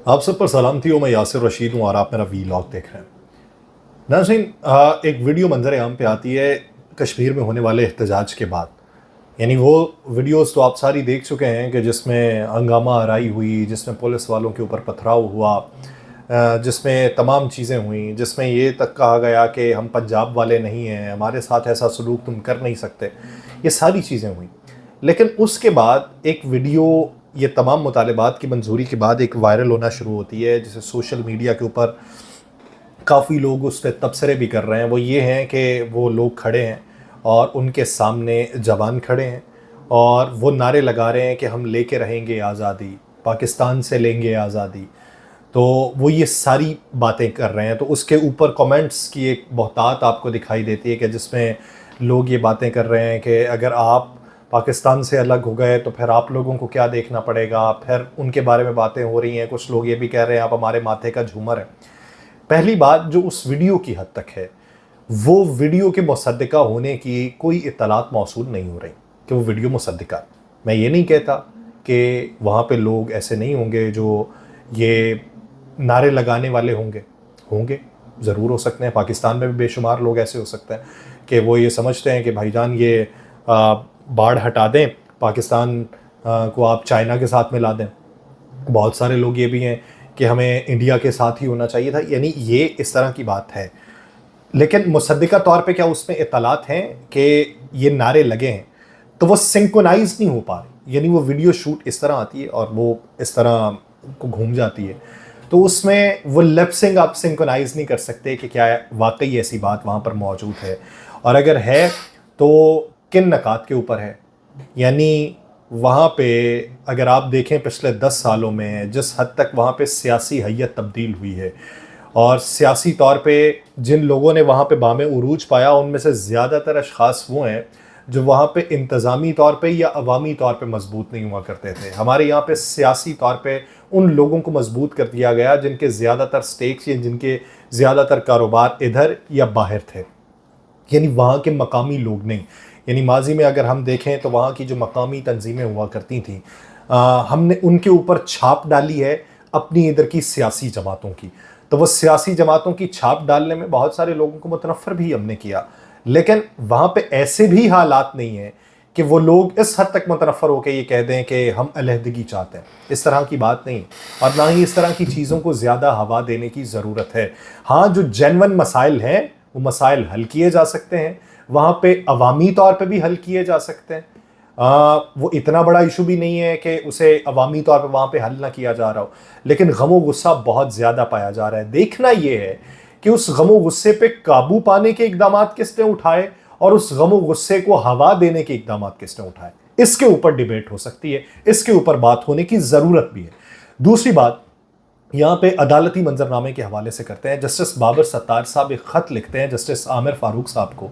आप सब पर सलाम थी। मैं यासिर रशीद हूँ और आप मेरा वीलॉग देख रहे हैं। नाज़रीन, एक वीडियो मंजर आम पे आती है कश्मीर में होने वाले एहतजाज के बाद। यानी वो वीडियोस तो आप सारी देख चुके हैं कि जिसमें हंगामा आराई हुई, जिसमें पुलिस वालों के ऊपर पथराव हुआ, जिसमें तमाम चीज़ें हुई, जिसमें ये तक कहा गया कि हम पंजाब वाले नहीं हैं, हमारे साथ ऐसा सलूक तुम कर नहीं सकते। ये सारी चीज़ें हुई, लेकिन उसके बाद एक वीडियो ये तमाम मुतालबात की मंजूरी के बाद एक वायरल होना शुरू होती है, जिसे सोशल मीडिया के ऊपर काफ़ी लोग उस पर तबसरे भी कर रहे हैं। वो ये हैं कि वो लोग खड़े हैं और उनके सामने जवान खड़े हैं और वो नारे लगा रहे हैं कि हम लेके रहेंगे आज़ादी, पाकिस्तान से लेंगे आज़ादी। तो वो ये सारी बातें कर रहे हैं। तो उसके ऊपर कमेंट्स की एक बहुतात आपको दिखाई देती है कि जिसमें लोग ये बातें कर रहे हैं कि अगर आप पाकिस्तान से अलग हो गए तो फिर आप लोगों को क्या देखना पड़ेगा। फिर उनके बारे में बातें हो रही हैं। कुछ लोग ये भी कह रहे हैं आप हमारे माथे का झूमर है। पहली बात जो उस वीडियो की हद तक है, वो वीडियो के मुसद्दिका होने की कोई इत्तलात मौसूल नहीं हो रही कि वो वीडियो मुसद्दिका। मैं ये नहीं कहता कि वहाँ पे लोग ऐसे नहीं होंगे जो ये नारे लगाने वाले होंगे ज़रूर हो सकते हैं। पाकिस्तान में भी बेशुमार लोग ऐसे हो सकते हैं कि वो ये समझते हैं कि भाईजान ये बाढ़ हटा दें, पाकिस्तान को आप चाइना के साथ मिला दें। बहुत सारे लोग ये भी हैं कि हमें इंडिया के साथ ही होना चाहिए था। यानी ये इस तरह की बात है, लेकिन मुसद्दिका तौर पे क्या उसमें इत्तलात हैं कि ये नारे लगे हैं, तो वो सिंक्रोनाइज नहीं हो पा रही। यानी वो वीडियो शूट इस तरह आती है और वो इस तरह को घूम जाती है, तो उसमें वो लिप-सिंक आप सिंक्रोनाइज नहीं कर सकते कि क्या वाकई ऐसी बात वहाँ पर मौजूद है, और अगर है तो किन नकात के ऊपर है। यानी वहाँ पे अगर आप देखें पिछले 10 सालों में जिस हद तक वहाँ पे सियासी हैयत तब्दील हुई है और सियासी तौर पे जिन लोगों ने वहाँ पे बामे उरूज पाया, उनमें से ज़्यादातर अशख़ास वो हैं जो वहाँ पे इंतज़ामी तौर पे या अवामी तौर पे मजबूत नहीं हुआ करते थे। हमारे यहाँ पे सियासी तौर पे उन लोगों को मजबूत कर दिया गया जिनके ज़्यादातर स्टेक्स या जिनके ज़्यादातर कारोबार इधर या बाहर थे, यानी वहाँ के मकामी लोग नहीं। यानी माजी में अगर हम देखें तो वहाँ की जो मकामी तंजीमें हुआ करती थीं, हमने उनके ऊपर छाप डाली है अपनी इधर की सियासी जमातों की। तो वो सियासी जमातों की छाप डालने में बहुत सारे लोगों को मुतनफ़र भी हमने किया, लेकिन वहाँ पे ऐसे भी हालात नहीं हैं कि वो लोग इस हद तक मुतनफ़र होकर ये कह दें कि हम अलहदगी चाहते हैं। इस तरह की बात नहीं, और ना ही इस तरह की चीज़ों को ज़्यादा हवा देने की ज़रूरत है। हाँ, जो जेन्युइन मसाइल हैं वो मसाइल हल किए जा सकते हैं, वहाँ पे अवामी तौर पे भी हल किए जा सकते हैं। वो इतना बड़ा इशू भी नहीं है कि उसे अवामी तौर पे वहाँ पे हल ना किया जा रहा हो, लेकिन गम गुस्सा बहुत ज़्यादा पाया जा रहा है। देखना ये है कि उस गम गुस्से पे काबू पाने के इक़दामात किसने उठाए और उस गम गुस्से को हवा देने के इक़दामात किसने उठाए। इसके ऊपर डिबेट हो सकती है, इसके ऊपर बात होने की ज़रूरत भी है। दूसरी बात यहाँ पे अदालती मंजरनामे के हवाले से करते हैं। जस्टिस बाबर सत्तार साहब एक ख़त लिखते हैं जस्टिस आमिर फ़ारूक साहब को,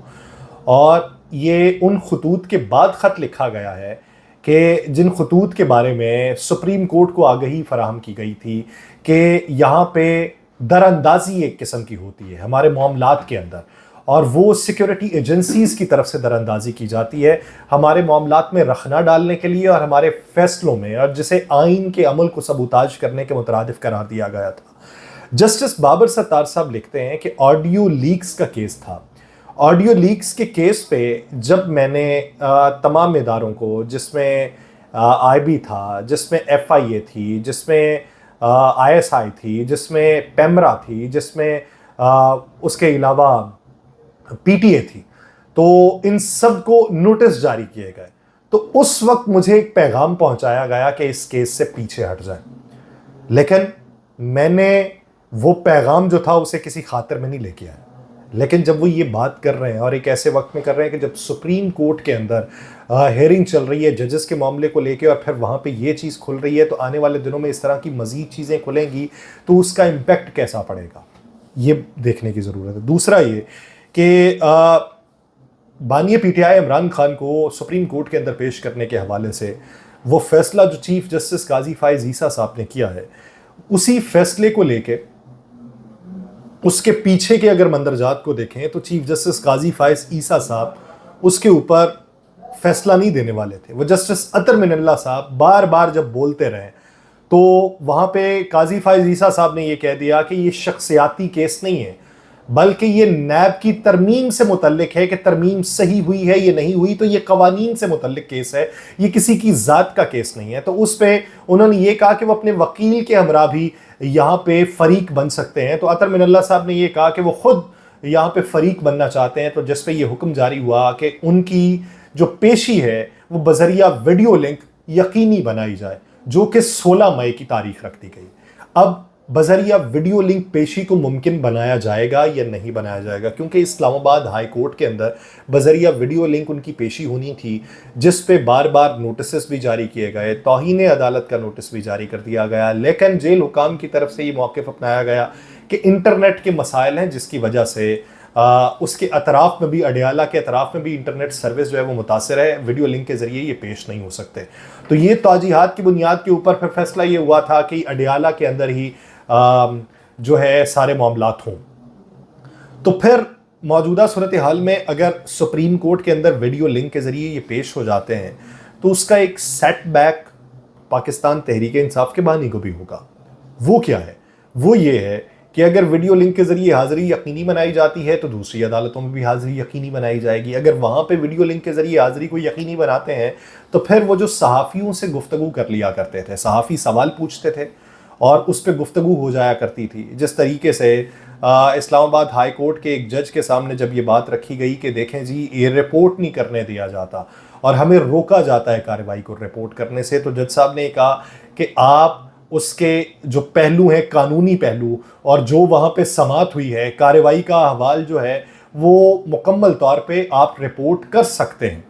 और ये उन खतूत के बाद ख़त लिखा गया है कि जिन खतूत के बारे में सुप्रीम कोर्ट को आगही फराहम की गई थी कि यहाँ पे दरअंदाजी एक किस्म की होती है हमारे मामलात के अंदर, और वो सिक्योरिटी एजेंसीज़ की तरफ से दरअंदाजी की जाती है हमारे मामलात में रखना डालने के लिए और हमारे फैसलों में, और जिसे आइन के अमल को सबूताज करने के मुतरादिफ करार दिया गया था। जस्टिस बाबर सत्तार साहब लिखते हैं कि ऑडियो लीक्स का केस था। ऑडियो लीक्स के केस पे जब मैंने तमाम इदारों को, जिसमें आईबी था, जिसमें एफआईए थी, जिसमें आईएसआई थी, जिसमें पेमरा थी, जिसमें उसके अलावा पीटीए थी, तो इन सब को नोटिस जारी किए गए। तो उस वक्त मुझे एक पैगाम पहुंचाया गया कि इस केस से पीछे हट जाए, लेकिन मैंने वो पैगाम जो था उसे किसी खातिर में नहीं लेके आया। लेकिन जब वो ये बात कर रहे हैं और एक ऐसे वक्त में कर रहे हैं कि जब सुप्रीम कोर्ट के अंदर हेयरिंग चल रही है जजेस के मामले को लेके, और फिर वहाँ पे ये चीज़ खुल रही है, तो आने वाले दिनों में इस तरह की मज़ीद चीज़ें खुलेंगी तो उसका इम्पेक्ट कैसा पड़ेगा, ये देखने की ज़रूरत है। दूसरा ये कि बानी पीटीआई इमरान खान को सुप्रीम कोर्ट के अंदर पेश करने के हवाले से वो फैसला जो चीफ जस्टिस काजी फाइज ईसा साहब ने किया है, उसी फैसले को लेके उसके पीछे के अगर मंदरजात को देखें तो चीफ जस्टिस काजी फाइज ईसा साहब उसके ऊपर फैसला नहीं देने वाले थे। वो जस्टिस अतर मिनल्ला साहब बार बार जब बोलते रहे تو وہاں پہ قاضی فائز عیسیٰ صاحب نے یہ کہہ دیا کہ یہ شخصیاتی کیس نہیں ہے، بلکہ یہ نیب کی ترمیم سے متعلق ہے کہ ترمیم صحیح ہوئی ہے یہ نہیں ہوئی، تو یہ قوانین سے متعلق کیس ہے، یہ کسی کی ذات کا کیس نہیں ہے۔ تو اس پہ انہوں نے یہ کہا کہ وہ اپنے وکیل کے ہمراہ بھی یہاں پہ فریق بن سکتے ہیں۔ تو عطر من اللہ صاحب نے یہ کہا کہ وہ خود یہاں پہ فریق بننا چاہتے ہیں، تو جس پہ یہ حکم جاری ہوا کہ ان کی جو پیشی ہے وہ بذریعہ ویڈیو لنک یقینی بنائی جائے، جو کہ 16 مئی کی تاریخ رکھ دی گئی۔ اب بذریعہ ویڈیو لنک پیشی کو ممکن بنایا جائے گا یا نہیں بنایا جائے گا، کیونکہ اسلام آباد ہائی کورٹ کے اندر بذریعہ ویڈیو لنک ان کی پیشی ہونی تھی، جس پہ بار بار نوٹسز بھی جاری کیے گئے، توہین عدالت کا نوٹس بھی جاری کر دیا گیا، لیکن جیل حکام کی طرف سے یہ موقف اپنایا گیا کہ انٹرنیٹ کے مسائل ہیں، جس کی وجہ سے اس کے اطراف میں بھی، اڈیالہ کے اطراف میں بھی انٹرنیٹ سروس جو ہے وہ متاثر ہے، ویڈیو لنک کے ذریعے یہ پیش نہیں ہو سکتے۔ تو یہ توجیہات کی بنیاد کے اوپر پھر فیصلہ یہ ہوا تھا کہ اڈیالہ کے اندر ہی جو ہے سارے معاملات ہوں۔ تو پھر موجودہ صورتحال میں اگر سپریم کورٹ کے اندر ویڈیو لنک کے ذریعے یہ پیش ہو جاتے ہیں تو اس کا ایک سیٹ بیک پاکستان تحریک انصاف کے بانی کو بھی ہوگا۔ وہ کیا ہے؟ وہ یہ ہے کہ اگر ویڈیو لنک کے ذریعے حاضری یقینی بنائی جاتی ہے تو دوسری عدالتوں میں بھی حاضری یقینی بنائی جائے گی۔ اگر وہاں پہ ویڈیو لنک کے ذریعے حاضری کو یقینی بناتے ہیں تو پھر وہ جو صحافیوں سے گفتگو کر لیا کرتے تھے، صحافی سوال پوچھتے تھے اور اس پہ گفتگو ہو جایا کرتی تھی، جس طریقے سے اسلام آباد ہائی کورٹ کے ایک جج کے سامنے جب یہ بات رکھی گئی کہ دیکھیں جی یہ رپورٹ نہیں کرنے دیا جاتا اور ہمیں روکا جاتا ہے کارروائی کو رپورٹ کرنے سے، تو جج صاحب نے کہا کہ آپ اس کے جو پہلو ہیں، قانونی پہلو، اور جو وہاں پہ سماعت ہوئی ہے، کارروائی کا احوال جو ہے وہ مکمل طور پہ آپ رپورٹ کر سکتے ہیں،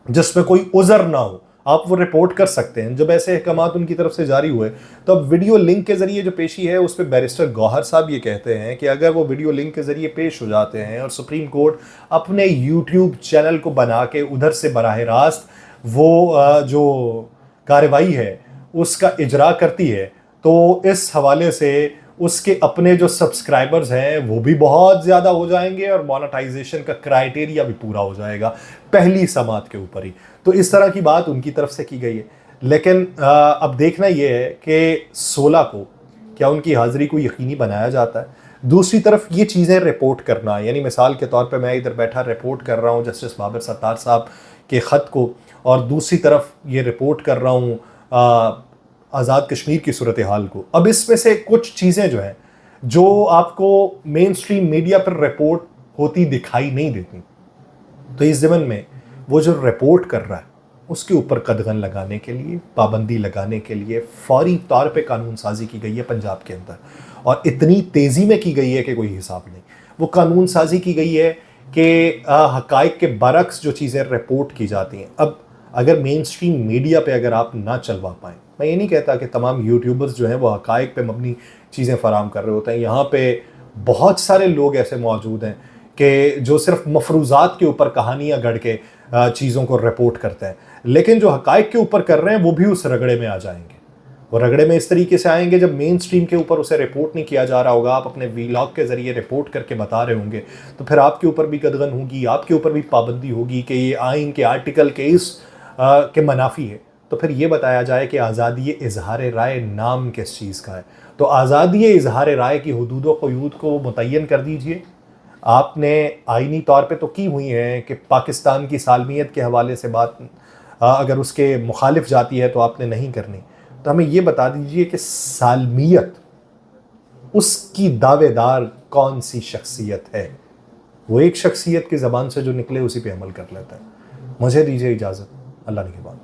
جس میں کوئی عذر نہ ہو، آپ وہ رپورٹ کر سکتے ہیں۔ جب ایسے احکامات ان کی طرف سے جاری ہوئے تو اب ویڈیو لنک کے ذریعے جو پیشی ہے اس پہ بیرسٹر گوہر صاحب یہ کہتے ہیں کہ اگر وہ ویڈیو لنک کے ذریعے پیش ہو جاتے ہیں اور سپریم کورٹ اپنے یوٹیوب چینل کو بنا کے ادھر سے براہ راست وہ جو کارروائی ہے اس کا اجرا کرتی ہے، تو اس حوالے سے اس کے اپنے جو سبسکرائبرز ہیں وہ بھی بہت زیادہ ہو جائیں گے اور مونیٹائزیشن کا کرائیٹیریا بھی پورا ہو جائے گا پہلی سماعت کے اوپر ہی۔ تو اس طرح کی بات ان کی طرف سے کی گئی ہے، لیکن اب دیکھنا یہ ہے کہ 16 کو کیا ان کی حاضری کو یقینی بنایا جاتا ہے۔ دوسری طرف یہ چیزیں رپورٹ کرنا، یعنی مثال کے طور پہ میں ادھر بیٹھا رپورٹ کر رہا ہوں جسٹس بابر ستار صاحب کے خط کو، اور دوسری طرف یہ رپورٹ کر رہا ہوں آزاد کشمیر کی صورتحال کو۔ اب اس میں سے کچھ چیزیں جو ہیں جو آپ کو مین سٹریم میڈیا پر رپورٹ ہوتی دکھائی نہیں دیتی، تو اس ضمن میں وہ جو رپورٹ کر رہا ہے اس کے اوپر قدغن لگانے کے لیے، پابندی لگانے کے لیے فوری طور پہ قانون سازی کی گئی ہے پنجاب کے اندر، اور اتنی تیزی میں کی گئی ہے کہ کوئی حساب نہیں۔ وہ قانون سازی کی گئی ہے کہ حقائق کے برعکس جو چیزیں رپورٹ کی جاتی ہیں، اب اگر مین سٹریم میڈیا پہ اگر آپ نہ چلوا پائیں، میں یہ نہیں کہتا کہ تمام یوٹیوبرز جو ہیں وہ حقائق پہ مبنی چیزیں فراہم کر رہے ہوتے ہیں، یہاں پہ بہت سارے لوگ ایسے موجود ہیں کہ جو صرف مفروضات کے اوپر کہانیاں گڑھ کے چیزوں کو رپورٹ کرتے ہیں، لیکن جو حقائق کے اوپر کر رہے ہیں وہ بھی اس رگڑے میں آ جائیں گے۔ وہ رگڑے میں اس طریقے سے آئیں گے جب مین سٹریم کے اوپر اسے رپورٹ نہیں کیا جا رہا ہوگا، آپ اپنے ویلاگ کے ذریعے رپورٹ کر کے بتا رہے ہوں گے، تو پھر آپ کے اوپر بھی قدغن ہوگی، آپ کے اوپر بھی پابندی ہوگی کہ یہ آئین کے آرٹیکل کے اس کے منافی ہے۔ تو پھر یہ بتایا جائے کہ آزادی اظہار رائے نام کس چیز کا ہے، تو آزادی اظہار رائے کی حدود و قیود کو متعین کر دیجئے۔ آپ نے آئینی طور پہ تو کی ہوئی ہیں کہ پاکستان کی سالمیت کے حوالے سے بات اگر اس کے مخالف جاتی ہے تو آپ نے نہیں کرنی، تو ہمیں یہ بتا دیجئے کہ سالمیت اس کی دعوے دار کون سی شخصیت ہے؟ وہ ایک شخصیت کی زبان سے جو نکلے اسی پہ عمل کر لیتا ہے۔ مجھے دیجئے اجازت، اللہ نگہبان۔